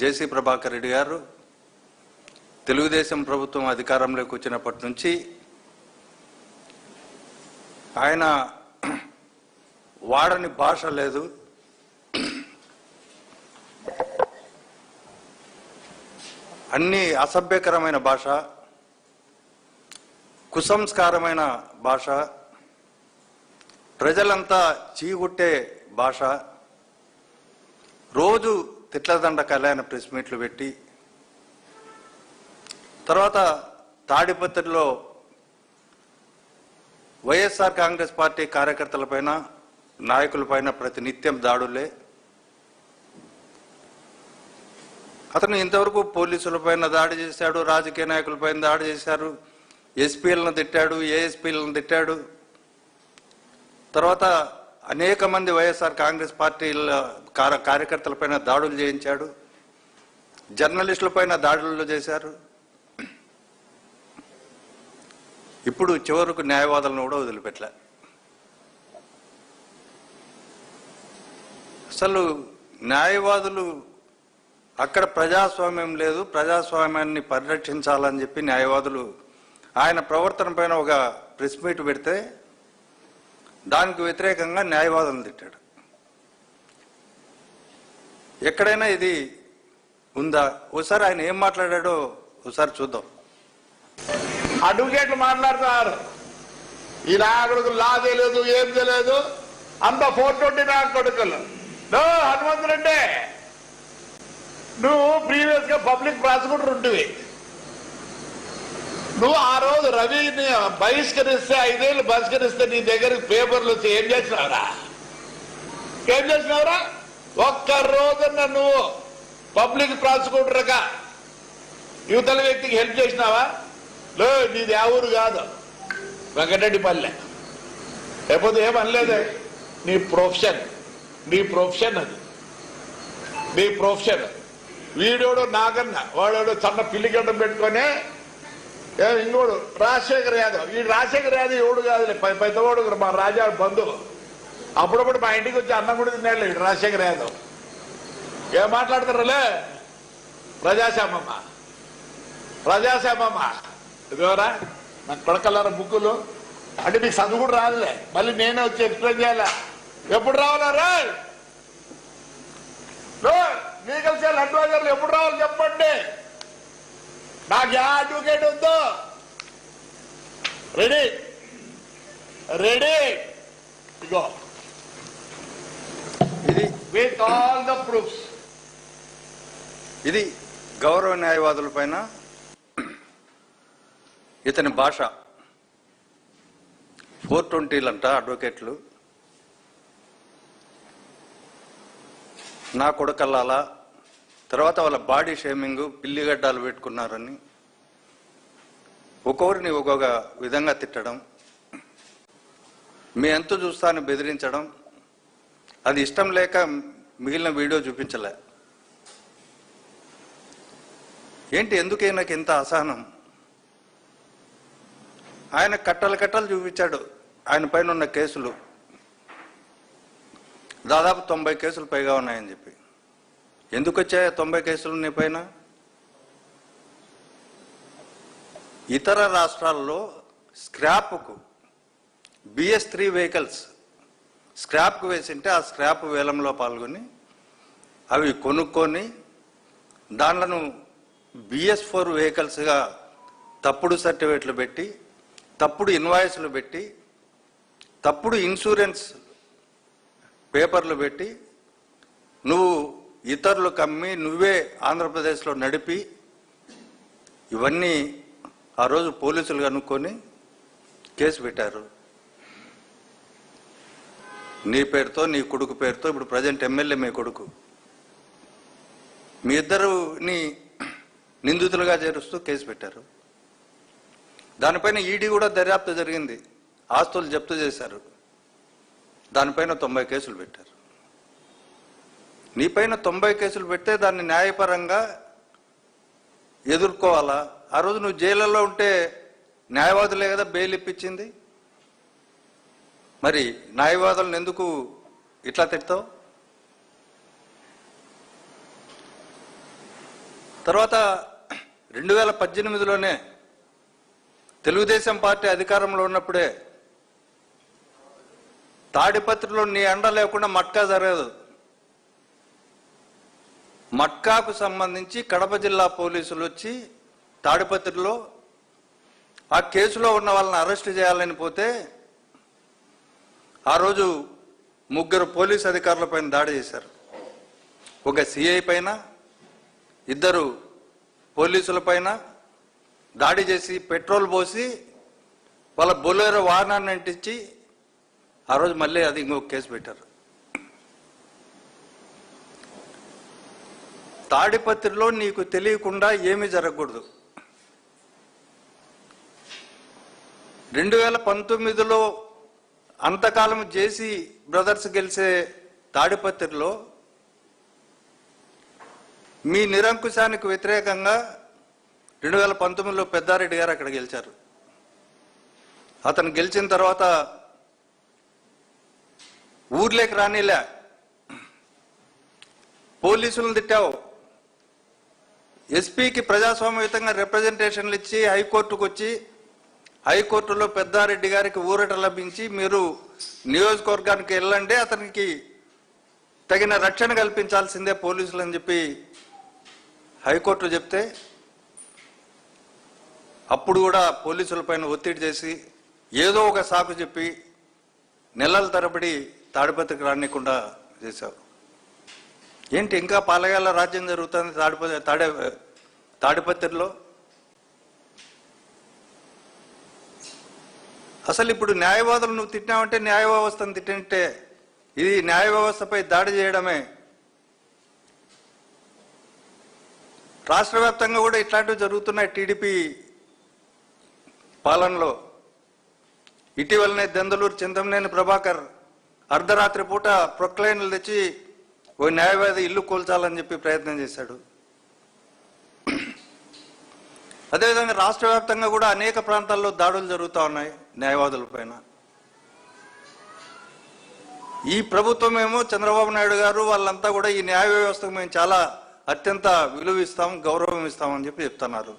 జేసీ ప్రభాకర్ రెడ్డి గారు తెలుగుదేశం ప్రభుత్వం అధికారంలోకి వచ్చినప్పటి నుంచి ఆయన వాడని భాష లేదు. అన్ని అసభ్యకరమైన భాష, కుసంస్కారమైన భాష, ప్రజలంతా చీగుట్టే భాష, రోజు తిట్లదండ కళ్యాణ ప్రెస్ మీట్లు పెట్టి, తర్వాత తాడిపత్రిలో వైఎస్ఆర్ కాంగ్రెస్ పార్టీ కార్యకర్తలపైన నాయకులపైన ప్రతినిత్యం దాడులే. అతను ఇంతవరకు పోలీసులపైన దాడి చేశాడు, రాజకీయ నాయకులపైన దాడి చేశారు, ఎస్పీలను తిట్టాడు, ఏఎస్పీలను తిట్టాడు. తర్వాత అనేక మంది వైఎస్ఆర్ కాంగ్రెస్ పార్టీ కార్యకర్తలపైన దాడులు చేయించాడు, జర్నలిస్టులపైన దాడులు చేశారు. ఇప్పుడు చివరకు న్యాయవాదులను కూడా వదిలిపెట్టలే. అసలు న్యాయవాదులు అక్కడ ప్రజాస్వామ్యం లేదు, ప్రజాస్వామ్యాన్ని పరిరక్షించాలని చెప్పి న్యాయవాదులు ఆయన ప్రవర్తన పైన ఒక ప్రెస్ మీట్ పెడితే దానికి వ్యతిరేకంగా న్యాయవాదులను తిట్టాడు. ఎక్కడైనా ఇది ఉందా? ఒకసారి ఆయన ఏం మాట్లాడాడో ఒకసారి చూద్దాం. అడ్వకేట్లు మాట్లాడుతున్నారు, ఈ నాయకుడికి లా తెలియదు, ఏం తెలియదు, అంత 420 నా కొడుకులు. హనుమంతుడంటే నువ్వు ప్రీవియస్ గా పబ్లిక్ ప్రాసిక్యూటర్ ఉంటివి. నువ్వు ఆ రోజు రవిని బహిష్కరిస్తే 5 ఏళ్ళు బహిష్కరిస్తే నీ దగ్గరికి పేపర్లు వచ్చి ఏం చేసినావురా? ఏం చేసినావురా? ఒక్క రోజున నువ్వు పబ్లిక్ ప్రాసిక్యూటర్గా యువతల వ్యక్తికి హెల్ప్ చేసినావా? లో నీది ఆ ఊరు కాదు, వెంకటరెడ్డిపల్లె. లేకపోతే ఏమనలేదే. నీ ప్రొఫెషన్ అది, నీ ప్రొఫెషన్. వీడోడు నాగన్న, వాడోడు చిన్న పిల్లిగడ్డం పెట్టుకొని ఇంకోడు రాజశేఖర్ యాదవ్. ఈ రాజశేఖర్ యాదవ్ ఎవడు కాదులే, పెద్దవాడు మా రాజా బంధువు. అప్పుడప్పుడు మా ఇంటికి వచ్చి అన్నం కూడా తిన్నాడు వీడు రాజశేఖర్ యాదవ్. ఏం మాట్లాడతారులే? ప్రజాస్వామ్యమ్మ ఇదివరా నాకు కొడకల్లారా బుక్కులు అంటే నీకు చదువు కూడా రాదులే. మళ్ళీ నేనే వచ్చి ఎక్స్ప్లెయిన్ చేయాలా? ఎప్పుడు రావాలా? లీగల్ సెల్ అడ్వైజర్లు ఎప్పుడు రావాలి చెప్పండి. నాకు ఏ అడ్వకేట్ ఉందో రెడీ ఇగో, ఇది విత్ ఆల్ ద ప్రూఫ్స్. ఇది గౌరవ న్యాయవాదుల పైన ఇతని భాష. 420లంట అడ్వకేట్లు. నా కొడుకల్లాలా, తర్వాత వాళ్ళ బాడీ షేమింగ్, పిల్లిగడ్డాలు పెట్టుకున్నారని ఒక్కొక్కరిని ఒక్కొక్క విధంగా తిట్టడం, మీ ఎంత చూస్తాను బెదిరించడం. అది ఇష్టం లేక మిగిలిన వీడియో చూపించలే. ఏంటి ఎందుకే నాకు ఇంత అసహనం? ఆయన కట్టలు చూపించాడు. ఆయన పైన ఉన్న కేసులు దాదాపు 90 కేసులు పైగా ఉన్నాయని చెప్పి. ఎందుకు వచ్చాయా 90 కేసులు నీ పైన? ఇతర రాష్ట్రాల్లో స్క్రాప్కు BS3 వెహికల్స్ స్క్రాప్కు వేసింటే ఆ స్క్రాప్ వేలంలో పాల్గొని అవి కొనుక్కొని దాంట్లను BS4 వెహికల్స్గా తప్పుడు సర్టిఫికేట్లు పెట్టి, తప్పుడు ఇన్వాయిస్లు పెట్టి, తప్పుడు ఇన్సూరెన్స్ పేపర్లు పెట్టి నువ్వు ఇతరులకు అమ్మి నువ్వే ఆంధ్రప్రదేశ్లో నడిపి, ఇవన్నీ ఆ రోజు పోలీసులు కనుక్కొని కేసు పెట్టారు. నీ పేరుతో, నీ కొడుకు పేరుతో, ఇప్పుడు ప్రజెంట్ ఎమ్మెల్యే మీ కొడుకు, మీ ఇద్దరుని నిందితులుగా చేరుస్తూ కేసు పెట్టారు. దానిపైన ఈడీ కూడా దర్యాప్తు జరిగింది, ఆస్తులు జప్తు చేశారు. దానిపైన 90 కేసులు పెట్టారు. నీపైన 90 కేసులు పెడితే దాన్ని న్యాయపరంగా ఎదుర్కోవాలా? ఆ రోజు నువ్వు జైళ్ళలో ఉంటే న్యాయవాదులే కదా బెయిల్ ఇప్పించింది. మరి న్యాయవాదులను ఎందుకు ఇట్లా తిడతావు? తర్వాత 2018లోనే తెలుగుదేశం పార్టీ అధికారంలో ఉన్నప్పుడే తాడిపత్రిలో నీ అండ లేకుండా మట్కా జరగదు. మట్కాకు సంబంధించి కడప జిల్లా పోలీసులు వచ్చి తాడిపత్రిలో ఆ కేసులో ఉన్న వాళ్ళని అరెస్ట్ చేయాలని పోతే ఆ రోజు 3 పోలీసు అధికారులపైన దాడి చేశారు. ఒక సిఐ పైన 2 పోలీసులపైన దాడి చేసి పెట్రోల్ పోసి వాళ్ళ బొలెరో వాహనాన్ని అంటించి ఆ రోజు మళ్ళీ అది ఇంకొక కేసు పెట్టారు. తాడిపత్రిలో నీకు తెలియకుండా ఏమీ జరగకూడదు. 2019లో అంతకాలం జేసీ బ్రదర్స్ గెలిచే తాడిపత్రిలో మీ నిరంకుశానికి వ్యతిరేకంగా 2019లో పెద్దారెడ్డి గారు అక్కడ గెలిచారు. అతను గెలిచిన తర్వాత ఊర్లోకి రానిలే, పోలీసులను తిట్టావు, ఎస్పీకి ప్రజాస్వామ్యయుతంగా రిప్రజెంటేషన్లు ఇచ్చి హైకోర్టుకు వచ్చి హైకోర్టులో పెద్దారెడ్డి గారికి ఊరట లభించి మీరు నియోజకవర్గానికి వెళ్ళండి, అతనికి తగిన రక్షణ కల్పించాల్సిందే పోలీసులు అని చెప్పి హైకోర్టు చెప్తే అప్పుడు కూడా పోలీసులపైన ఒత్తిడి చేసి ఏదో ఒక సాకు చెప్పి నెలల తరబడి తాడిపత్రికి రానికుండా చేశావు. ఏంటి ఇంకా పాలగాళ్ళ రాజ్యం జరుగుతుంది తాడిపత్రిలో? అసలు ఇప్పుడు న్యాయవాదులు నువ్వు తిట్టినావంటే న్యాయ వ్యవస్థను తిట్టినట్టే. ఇది న్యాయ వ్యవస్థపై దాడి చేయడమే. రాష్ట్ర వ్యాప్తంగా కూడా ఇట్లాంటివి జరుగుతున్నాయి టీడీపీ పాలనలో. ఇటీవలనే దెందలూరు చింతమనేని ప్రభాకర్ అర్ధరాత్రి పూట ప్రొక్లైన్లు తెచ్చి ఓ న్యాయవాది ఇల్లు కూల్చాలని చెప్పి ప్రయత్నం చేశాడు. అదేవిధంగా రాష్ట్ర వ్యాప్తంగా కూడా అనేక ప్రాంతాల్లో దాడులు జరుగుతూ ఉన్నాయి న్యాయవాదుల పైన. ఈ ప్రభుత్వం ఏమో చంద్రబాబు నాయుడు గారు వాళ్ళంతా కూడా ఈ న్యాయ వ్యవస్థకు మేము చాలా అత్యంత విలువ ఇస్తాం, గౌరవం ఇస్తామని చెప్పి చెప్తున్నారు.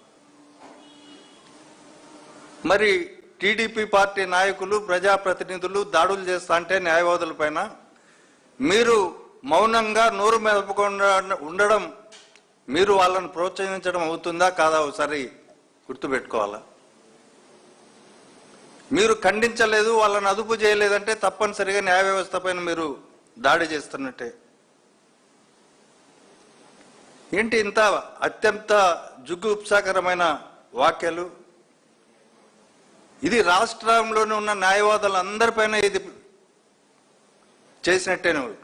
మరి టీడీపీ పార్టీ నాయకులు ప్రజాప్రతినిధులు దాడులు చేస్తా అంటే న్యాయవాదుల పైన మీరు మౌనంగా నోరు మెదపకుండా ఉండడం, మీరు వాళ్ళని ప్రోత్సహించడం అవుతుందా కాదా ఒకసారి గుర్తుపెట్టుకోవాలా. మీరు ఖండించలేదు, వాళ్ళని అదుపు చేయలేదంటే తప్పనిసరిగా న్యాయ వ్యవస్థ పైన మీరు దాడి చేస్తున్నట్టే. ఏంటి ఇంత అత్యంత జుగుప్సాకరమైన వ్యాఖ్యలు? ఇది రాష్ట్రంలోనే ఉన్న న్యాయవాదులందరిపైన ఇది చేసినట్టే నువ్వు.